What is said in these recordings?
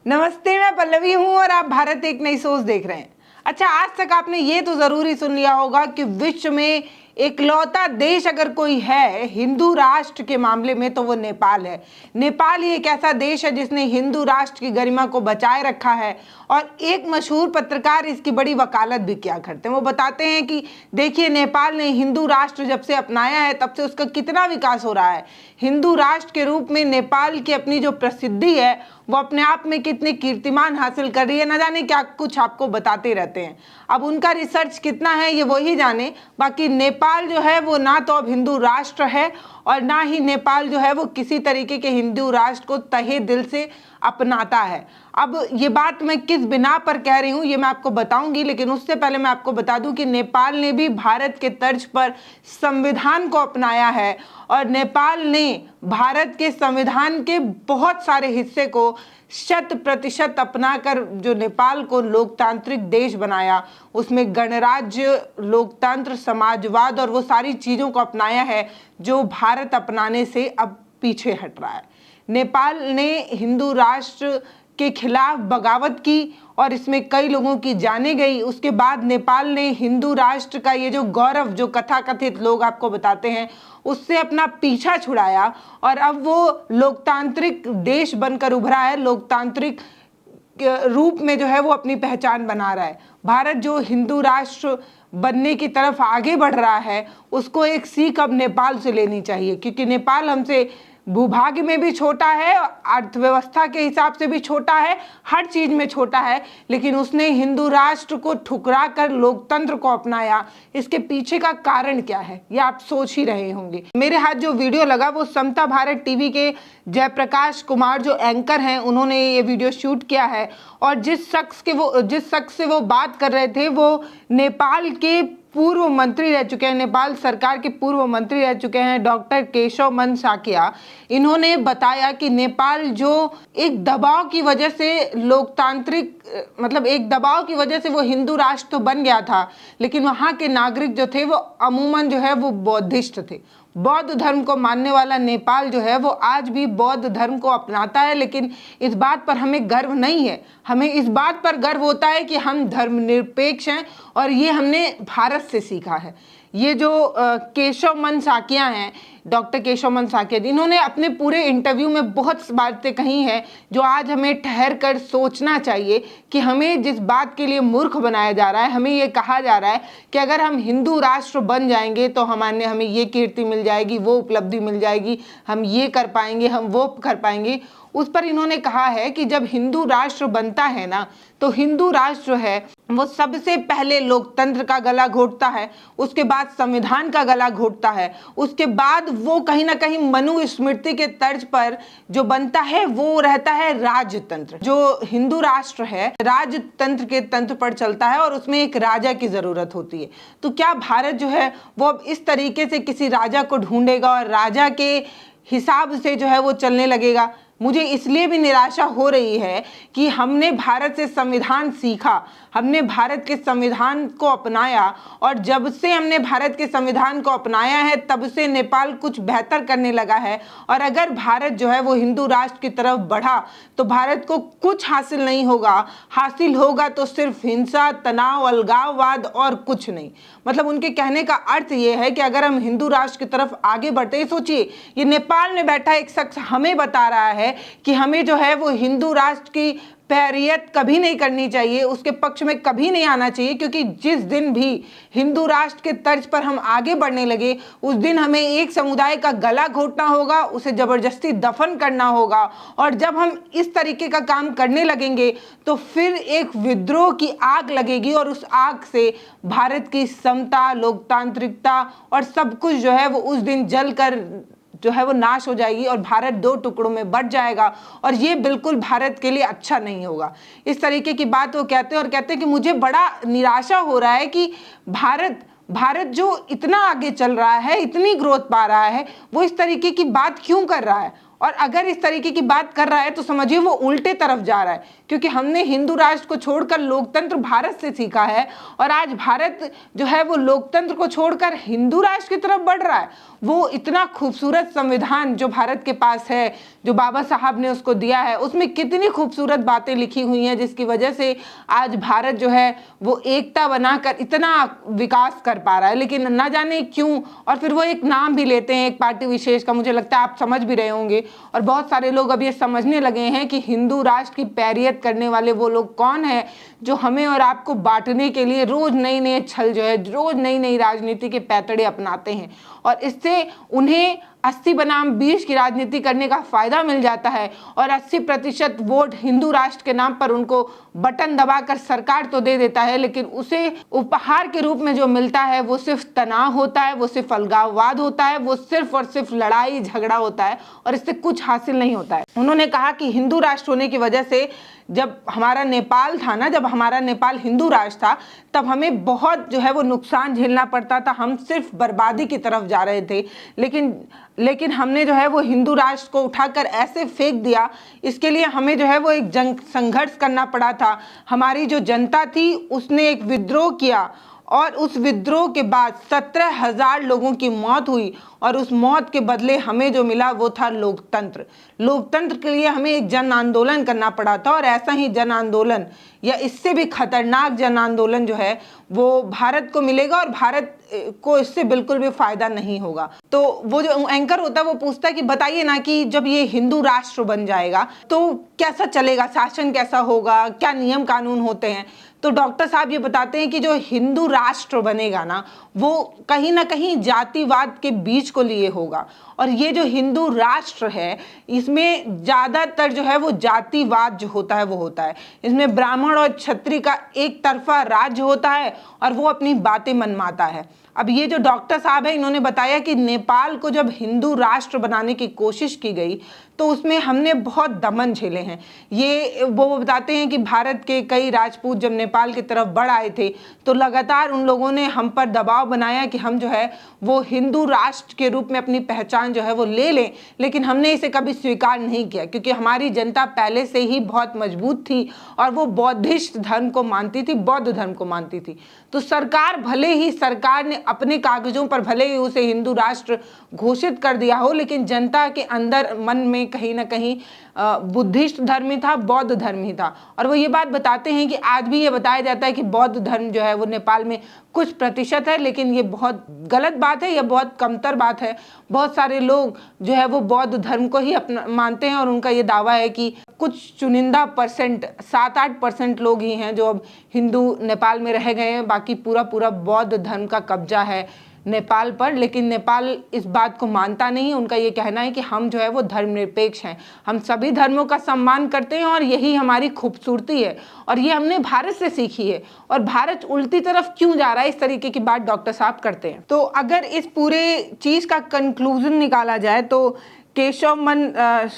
नमस्ते, मैं पल्लवी हूं और आप भारत एक नई सोच देख रहे हैं। अच्छा, आज तक आपने ये तो जरूरी सुन लिया होगा कि विश्व में इकलौता देश अगर कोई है हिंदू राष्ट्र के मामले में तो वो नेपाल है। नेपाल ही एक ऐसा देश है जिसने हिंदू राष्ट्र की गरिमा को बचाए रखा है और एक मशहूर पत्रकार इसकी बड़ी वकालत भी किया करते हैं। वो बताते हैं कि देखिए, नेपाल ने हिंदू राष्ट्र जब से अपनाया है तब से उसका कितना विकास हो रहा है। हिंदू राष्ट्र के रूप में नेपाल की अपनी जो प्रसिद्धि है वो अपने आप में कितने कीर्तिमान हासिल कर रही है, ना जाने क्या कुछ आपको बताते रहते हैं। अब उनका रिसर्च कितना है ये वही जाने। बाकी नेपाल जो है वो ना तो अब हिंदू राष्ट्र है और ना ही नेपाल जो है वो किसी तरीके के हिंदू राष्ट्र को तहे दिल से अपनाता है। अब ये बात मैं किस बिना पर कह रही हूँ ये मैं आपको बताऊंगी, लेकिन उससे पहले मैं आपको बता दूं कि नेपाल ने भी भारत के तर्ज पर संविधान को अपनाया है और नेपाल ने भारत के संविधान के बहुत सारे हिस्से को 100% अपनाकर जो नेपाल को लोकतांत्रिक देश बनाया, उसमें गणराज्य, लोकतंत्र, समाजवाद और वो सारी चीज़ों को अपनाया है जो भारत अपनाने से अब पीछे हट रहा है। नेपाल ने हिंदू राष्ट्र के खिलाफ बगावत की और इसमें कई लोगों की जानें गई। उसके बाद नेपाल ने हिंदू राष्ट्र का ये जो गौरव, जो कथाकथित लोग आपको बताते हैं, उससे अपना पीछा छुड़ाया और अब वो लोकतांत्रिक देश बनकर उभरा है। लोकतांत्रिक रूप में जो है वो अपनी पहचान बना रहा है। भारत जो हिंदू राष्ट्र बनने की तरफ आगे बढ़ रहा है उसको एक सीख अब नेपाल से लेनी चाहिए, क्योंकि नेपाल हमसे भूभाग्य में भी छोटा है, अर्थव्यवस्था के हिसाब से भी छोटा है, हर चीज में छोटा है, लेकिन उसने हिंदू राष्ट्र को ठुकरा कर लोकतंत्र को अपनाया। इसके पीछे का कारण क्या है ये आप सोच ही रहे होंगे। मेरे हाथ जो वीडियो लगा वो समता भारत टीवी के जयप्रकाश कुमार जो एंकर हैं उन्होंने ये वीडियो शूट किया है और जिस शख्स से वो बात कर रहे थे वो नेपाल के पूर्व मंत्री रह चुके हैं, नेपाल सरकार के पूर्व मंत्री रह चुके हैं, डॉक्टर केशव मन साकिया। इन्होंने बताया कि नेपाल जो एक दबाव की वजह से एक दबाव की वजह से वो हिंदू राष्ट्र तो बन गया था, लेकिन वहाँ के नागरिक जो थे वो अमूमन जो है वो बौद्धिस्ट थे। बौद्ध धर्म को मानने वाला नेपाल जो है वो आज भी बौद्ध धर्म को अपनाता है, लेकिन इस बात पर हमें गर्व नहीं है। हमें इस बात पर गर्व होता है कि हम धर्मनिरपेक्ष हैं और ये हमने भारत से सीखा है। ये जो केशव मन साकिया हैं, डॉक्टर केशव मन साकिया, इन्होंने अपने पूरे इंटरव्यू में बहुत बातें कही हैं जो आज हमें ठहर कर सोचना चाहिए कि हमें जिस बात के लिए मूर्ख बनाया जा रहा है, हमें ये कहा जा रहा है कि अगर हम हिंदू राष्ट्र बन जाएंगे तो हमें ये कीर्ति मिल जाएगी, वो उपलब्धि मिल जाएगी, हम ये कर पाएंगे, हम वो कर पाएंगे। उस पर इन्होंने कहा है कि जब हिंदू राष्ट्र बनता है ना तो हिंदू राष्ट्र है वो सबसे पहले लोकतंत्र का गला घोटता है, उसके बाद संविधान का गला घोटता है, उसके बाद वो कहीं ना कहीं मनुस्मृति के तर्ज पर जो बनता है वो रहता है राजतंत्र। जो हिंदू राष्ट्र है राजतंत्र के तंत्र पर चलता है और उसमें एक राजा की जरूरत होती है। तो क्या भारत जो है वो अब इस तरीके से किसी राजा को ढूंढेगा और राजा के हिसाब से जो है वो चलने लगेगा? मुझे इसलिए भी निराशा हो रही है कि हमने भारत से संविधान सीखा, हमने भारत के संविधान को अपनाया और जब से हमने भारत के संविधान को अपनाया है तब से नेपाल कुछ बेहतर करने लगा है। और अगर भारत जो है वो हिंदू राष्ट्र की तरफ बढ़ा तो भारत को कुछ हासिल नहीं होगा, हासिल होगा तो सिर्फ हिंसा, तनाव, अलगाववाद और कुछ नहीं। मतलब उनके कहने का अर्थ ये है कि अगर हम हिंदू राष्ट्र की तरफ आगे बढ़ते हैं, सोचिए ये नेपाल में बैठा एक शख्स हमें बता रहा है कि हमें जो है वो हिंदू राष्ट्र की पैरियत कभी नहीं करनी चाहिए, उसके पक्ष में कभी नहीं आना चाहिए, क्योंकि जिस दिन भी हिंदू राष्ट्र के तर्ज पर हम आगे बढ़ने लगे उस दिन हमें एक समुदाय का गला घोटना होगा, उसे जबरदस्ती दफन करना होगा। और जब हम इस तरीके का काम करने लगेंगे तो फिर एक विद्रोह की आग लगेगी और उस आग से भारत की समता, लोकतांत्रिकता और सब कुछ जो है वो उस दिन जलकर जो है वो नाश हो जाएगी और भारत दो टुकड़ों में बट जाएगा और ये बिल्कुल भारत के लिए अच्छा नहीं होगा। इस तरीके की बात वो कहते हैं और कहते हैं कि मुझे बड़ा निराशा हो रहा है कि भारत जो इतना आगे चल रहा है, इतनी ग्रोथ पा रहा है, वो इस तरीके की बात क्यों कर रहा है। और अगर इस तरीके की बात कर रहा है तो समझिए वो उल्टे तरफ जा रहा है, क्योंकि हमने हिंदू राष्ट्र को छोड़कर लोकतंत्र भारत से सीखा है और आज भारत जो है वो लोकतंत्र को छोड़कर हिंदू राष्ट्र की तरफ बढ़ रहा है। वो इतना खूबसूरत संविधान जो भारत के पास है, जो बाबा साहब ने उसको दिया है, उसमें कितनी खूबसूरत बातें लिखी हुई हैं जिसकी वजह से आज भारत जो है वो एकता बनाकर इतना विकास कर पा रहा है। लेकिन ना जाने क्यों, और फिर वो एक नाम भी लेते हैं एक पार्टी विशेष का, मुझे लगता है आप समझ भी रहे होंगे। और बहुत सारे लोग अब ये समझने लगे हैं कि हिंदू राष्ट्र की पैरियत करने वाले वो लोग कौन है जो हमें और आपको बांटने के लिए रोज नई नई छल जो है, रोज नई नई राजनीति के पैतड़े अपनाते हैं और इससे उन्हें 80 बनाम 20 की राजनीति करने का फायदा मिल जाता है और 80% वोट हिंदू राष्ट्र के नाम पर उनको बटन दबाकर सरकार तो दे देता है, लेकिन उसे उपहार के रूप में जो मिलता है वो सिर्फ तनाव होता है, वो सिर्फ अलगाववाद होता है, वो सिर्फ और सिर्फ लड़ाई झगड़ा होता है और इससे कुछ हासिल नहीं होता है। उन्होंने कहा कि हिंदू राष्ट्र होने की वजह से जब हमारा नेपाल था ना, जब हमारा नेपाल हिंदू राष्ट्र था, तब हमें बहुत जो है वो नुकसान झेलना पड़ता था, हम सिर्फ बर्बादी की तरफ जा रहे थे। लेकिन हमने जो है वो हिंदू राष्ट्र को उठाकर ऐसे फेंक दिया, इसके लिए हमें जो है वो एक संघर्ष करना पड़ा था। हमारी जो जनता थी उसने एक विद्रोह किया और उस विद्रोह के बाद 17,000 लोगों की मौत हुई और उस मौत के बदले हमें जो मिला वो था लोकतंत्र। लोकतंत्र के लिए हमें एक जन आंदोलन करना पड़ा था और ऐसा ही जन आंदोलन या इससे भी खतरनाक जन आंदोलन जो है वो भारत को मिलेगा और भारत को इससे बिल्कुल भी फायदा नहीं होगा। तो वो जो एंकर होता है वो पूछता है कि बताइए ना कि जब ये हिंदू राष्ट्र बन जाएगा तो कैसा चलेगा, शासन कैसा होगा, क्या नियम कानून होते हैं। तो डॉक्टर साहब ये बताते हैं कि जो हिंदू राष्ट्र बनेगा ना वो कहीं ना कहीं जातिवाद के बीच को लिए होगा और ये जो हिंदू राष्ट्र है इसमें ज़्यादातर जो है वो जातिवाद जो होता है वो होता है। इसमें ब्राह्मण और क्षत्रिय का एक तरफा राज्य होता है और वो अपनी बातें मनमाता है। अब ये जो डॉक्टर साहब है इन्होंने बताया कि नेपाल को जब हिंदू राष्ट्र बनाने की कोशिश की गई तो उसमें हमने बहुत दमन झेले हैं। ये वो बताते हैं कि भारत के कई राजपूत जब नेपाल की तरफ बढ़ आए थे तो लगातार उन लोगों ने हम पर दबाव बनाया कि हम जो है वो हिंदू राष्ट्र के रूप में अपनी पहचान जो है वो ले लें, लेकिन हमने इसे कभी स्वीकार नहीं किया क्योंकि हमारी जनता पहले से ही बहुत मजबूत थी और वो बौद्धिस्ट धर्म को मानती थी, बौद्ध धर्म को मानती थी। तो सरकार ने अपने कागजों पर भले ही उसे हिंदू राष्ट्र घोषित कर दिया हो, लेकिन जनता के अंदर मन में कहीं ना कहीं बुद्धिस्ट धर्म ही था, बौद्ध धर्म ही था। और वो ये बात बताते हैं कि आज भी ये बताया जाता है कि बौद्ध धर्म जो है वो नेपाल में कुछ प्रतिशत है, लेकिन ये बहुत गलत बात है, यह बहुत कमतर बात है। बहुत सारे लोग जो है वो बौद्ध धर्म को ही अपना मानते हैं और उनका ये दावा है कि कुछ चुनिंदा परसेंट 7-8% लोग ही हैं जो अब हिंदू नेपाल में रह गए हैं, बाकी पूरा बौद्ध धर्म का कब्जा है नेपाल पर। लेकिन नेपाल इस बात को मानता नहीं। उनका ये कहना है कि हम जो है वो धर्मनिरपेक्ष हैं, हम सभी धर्मों का सम्मान करते हैं और यही हमारी खूबसूरती है और ये हमने भारत से सीखी है। और भारत उल्टी तरफ क्यों जा रहा है, इस तरीके की बात डॉक्टर साहब करते हैं। तो अगर इस पूरे चीज़ का कंक्लूजन निकाला जाए तो केशवमन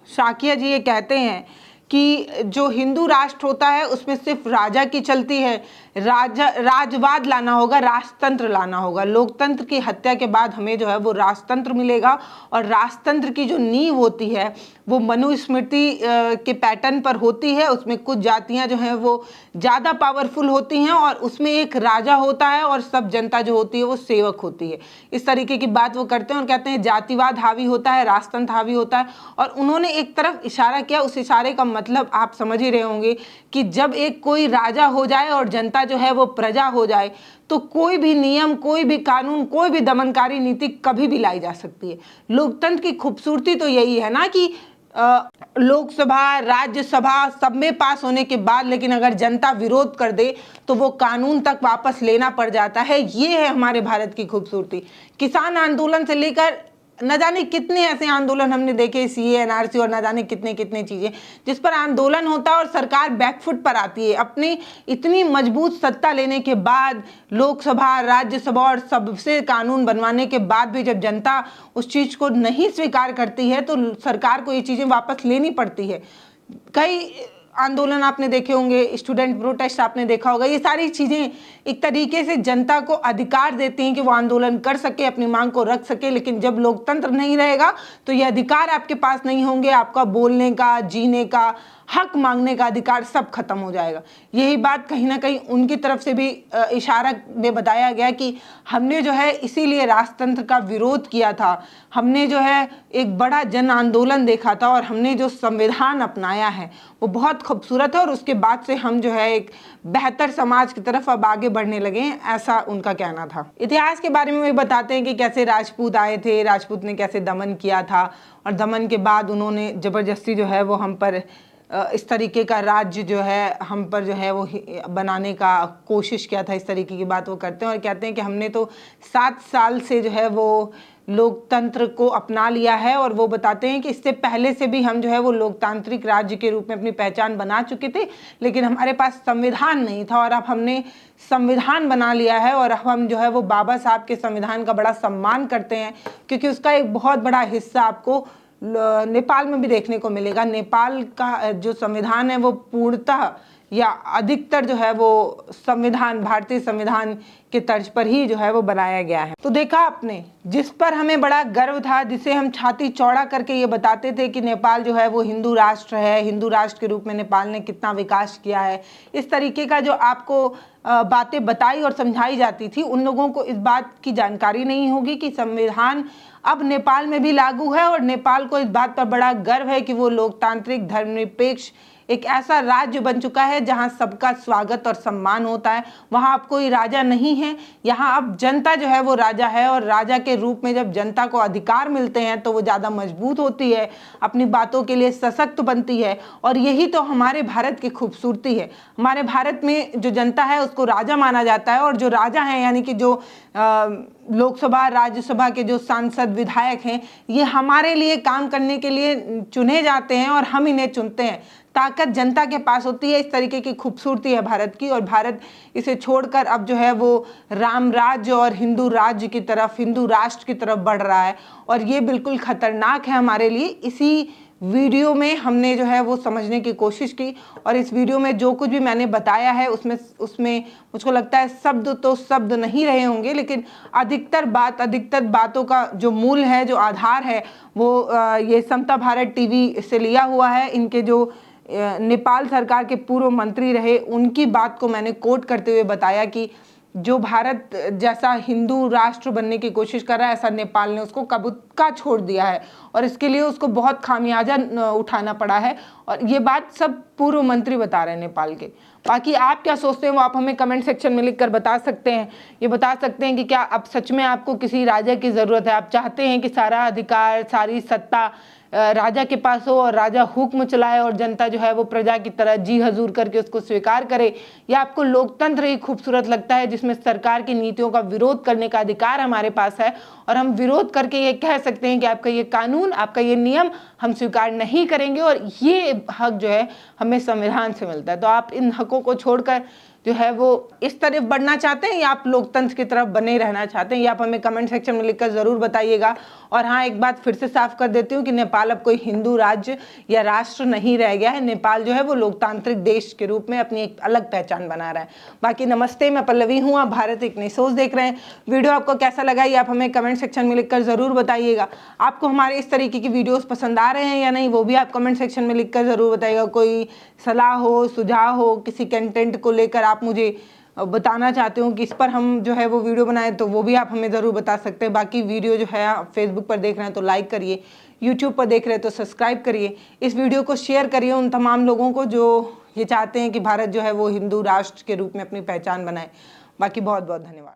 शाकिया जी ये कहते हैं कि जो हिंदू राष्ट्र होता है उसमें सिर्फ राजा की चलती है, राजवाद लाना होगा, राजतंत्र लाना होगा। लोकतंत्र की हत्या के बाद हमें जो है वो राजतंत्र मिलेगा और राजतंत्र की जो नींव होती है वो मनुस्मृति के पैटर्न पर होती है। उसमें कुछ जातियां जो हैं वो ज़्यादा पावरफुल होती हैं और उसमें एक राजा होता है और सब जनता जो होती है वो सेवक होती है। इस तरीके की बात वो करते हैं और कहते हैं जातिवाद हावी होता है, राजतंत्र हावी होता है। और उन्होंने एक तरफ इशारा किया, उस इशारे का मतलब आप समझ ही रहे होंगे कि जब एक कोई राजा हो जाए और जनता जो है वो प्रजा हो जाए तो कोई भी नियम, कोई भी कानून, कोई भी दमनकारी नीति कभी भी लाई जा सकती है। लोकतंत्र की खूबसूरती तो यही है ना कि लोकसभा, राज्यसभा सब में पास होने के बाद लेकिन अगर जनता विरोध कर दे तो वो कानून तक वापस लेना पड़ जाता है। ये है हमारे भारत की खूबसूरती। किसान आंदोलन से लेकर न जाने कितने ऐसे आंदोलन हमने देखे, सीए, एनआरसी और न जाने कितने कितने चीजें जिस पर आंदोलन होता है और सरकार बैकफुट पर आती है। अपनी इतनी मजबूत सत्ता लेने के बाद, लोकसभा, राज्यसभा और सबसे कानून बनवाने के बाद भी जब जनता उस चीज को नहीं स्वीकार करती है तो सरकार को ये चीजें वापस लेनी पड़ती है। कई आंदोलन आपने देखे होंगे, स्टूडेंट प्रोटेस्ट आपने देखा होगा, ये सारी चीज़ें एक तरीके से जनता को अधिकार देती हैं कि वो आंदोलन कर सके, अपनी मांग को रख सके। लेकिन जब लोकतंत्र नहीं रहेगा तो ये अधिकार आपके पास नहीं होंगे, आपका बोलने का, जीने का, हक मांगने का अधिकार सब खत्म हो जाएगा। यही बात कहीं ना कहीं उनकी तरफ से भी इशारा में बताया गया कि हमने जो है इसीलिए राजतंत्र का विरोध किया था, हमने जो है एक बड़ा जन आंदोलन देखा था और हमने जो संविधान अपनाया है वो बहुत खूबसूरत है और उसके बाद से हम जो है एक बेहतर समाज की तरफ अब आगे बढ़ने लगे हैं, ऐसा उनका कहना था। इतिहास के बारे में भी बताते हैं कि कैसे राजपूत आए थे, राजपूत ने कैसे दमन किया था और दमन के बाद उन्होंने ज़बरदस्ती जो है वो हम पर इस तरीके का राज्य जो है हम पर जो है वो बनाने का कोशिश किया था। इस तरीके की बात वो करते हैं और कहते हैं कि हमने तो 7 साल से जो है वो लोकतंत्र को अपना लिया है और वो बताते हैं कि इससे पहले से भी हम जो है वो लोकतांत्रिक राज्य के रूप में अपनी पहचान बना चुके थे, लेकिन हमारे पास संविधान नहीं था और अब हमने संविधान बना लिया है और अब हम जो है वो बाबा साहब के संविधान का बड़ा सम्मान करते हैं, क्योंकि उसका एक बहुत बड़ा हिस्सा आपको नेपाल में भी देखने को मिलेगा। नेपाल का जो संविधान है वो पूर्णतः या अधिकतर जो है वो संविधान, भारतीय संविधान के तर्ज पर ही जो है वो बनाया गया है। तो देखा आपने, जिस पर हमें बड़ा गर्व था, जिसे हम छाती चौड़ा करके ये बताते थे कि नेपाल जो है वो हिंदू राष्ट्र है, हिंदू राष्ट्र के रूप में नेपाल ने कितना विकास किया है, इस तरीके का जो आपको बातें बताई और समझाई जाती थी, उन लोगों को इस बात की जानकारी नहीं होगी कि संविधान अब नेपाल में भी लागू है और नेपाल को इस बात पर बड़ा गर्व है कि वो लोकतांत्रिक, धर्मनिरपेक्ष एक ऐसा राज्य बन चुका है जहां सबका स्वागत और सम्मान होता है। वहां अब कोई राजा नहीं है, यहाँ अब जनता जो है वो राजा है और राजा के रूप में जब जनता को अधिकार मिलते हैं तो वो ज़्यादा मजबूत होती है, अपनी बातों के लिए सशक्त बनती है और यही तो हमारे भारत की खूबसूरती है। हमारे भारत में जो जनता है उसको राजा माना जाता है और जो राजा हैं यानी कि जो लोकसभा, राज्यसभा के जो सांसद, विधायक हैं, ये हमारे लिए काम करने के लिए चुने जाते हैं और हम इन्हें चुनते हैं। ताकत जनता के पास होती है। इस तरीके की खूबसूरती है भारत की और भारत इसे छोड़कर अब जो है वो राम राज्य और हिंदू राज्य की तरफ, हिंदू राष्ट्र की तरफ बढ़ रहा है और ये बिल्कुल खतरनाक है हमारे लिए। इसी वीडियो में हमने जो है वो समझने की कोशिश की और इस वीडियो में जो कुछ भी मैंने बताया है उसमें मुझको लगता है शब्द तो शब्द नहीं रहे होंगे, लेकिन अधिकतर बातों का जो मूल है, जो आधार है, वो ये समता भारत टीवी से लिया हुआ है। इनके जो नेपाल सरकार के पूर्व मंत्री रहे उनकी बात को मैंने कोट करते हुए बताया कि जो भारत जैसा हिंदू राष्ट्र बनने की कोशिश कर रहा है, ऐसा नेपाल ने उसको कबूतका छोड़ दिया है और इसके लिए उसको बहुत खामियाजा उठाना पड़ा है। और ये बात सब पूर्व मंत्री बता रहे हैं नेपाल के। बाकी आप क्या सोचते हैं वो आप हमें कमेंट सेक्शन में लिखकर बता सकते हैं। ये बता सकते हैं कि क्या अब सच में आपको किसी राजा की ज़रूरत है, आप चाहते हैं कि सारा अधिकार, सारी सत्ता राजा के पास हो और राजा हुक्म चलाए और जनता जो है वो प्रजा की तरह जी हजूर करके उसको स्वीकार करे, या आपको लोकतंत्र ही खूबसूरत लगता है जिसमें सरकार की नीतियों का विरोध करने का अधिकार हमारे पास है और हम विरोध करके ये कह सकते हैं कि आपका ये कानून, आपका ये नियम हम स्वीकार नहीं करेंगे और ये हक जो है हमें संविधान से मिलता है। तो आप इन हकों को छोड़कर जो है वो इस तरफ बढ़ना चाहते हैं या आप लोकतंत्र की तरफ बने रहना चाहते हैं, ये आप हमें कमेंट सेक्शन में लिखकर ज़रूर बताइएगा। और हाँ, एक बात फिर से साफ कर देती हूँ कि नेपाल अब कोई हिंदू राज्य या राष्ट्र नहीं रह गया है। नेपाल जो है वो लोकतांत्रिक देश के रूप में अपनी एक अलग पहचान बना रहा है। बाकी नमस्ते, मैं पल्लवी हूँ, आप भारत एक नई सोच देख रहे हैं। वीडियो आपको कैसा लगा ये आप हमें कमेंट सेक्शन में लिखकर ज़रूर बताइएगा। आपको हमारे इस तरीके की वीडियोस पसंद आ रहे हैं या नहीं वो भी आप कमेंट सेक्शन में लिखकर ज़रूर बताइएगा। कोई सलाह हो, सुझाव हो, किसी कंटेंट को लेकर आप मुझे बताना चाहते हो कि इस पर हम जो है वो वीडियो बनाएं तो वो भी आप हमें ज़रूर बता सकते हैं। बाकी वीडियो जो है आप फेसबुक पर देख रहे हैं तो लाइक करिए, यूट्यूब पर देख रहे हैं तो सब्सक्राइब करिए, इस वीडियो को शेयर करिए उन तमाम लोगों को जो ये चाहते हैं कि भारत जो है वो हिंदू राष्ट्र के रूप में अपनी पहचान बनाए। बाकी बहुत बहुत धन्यवाद।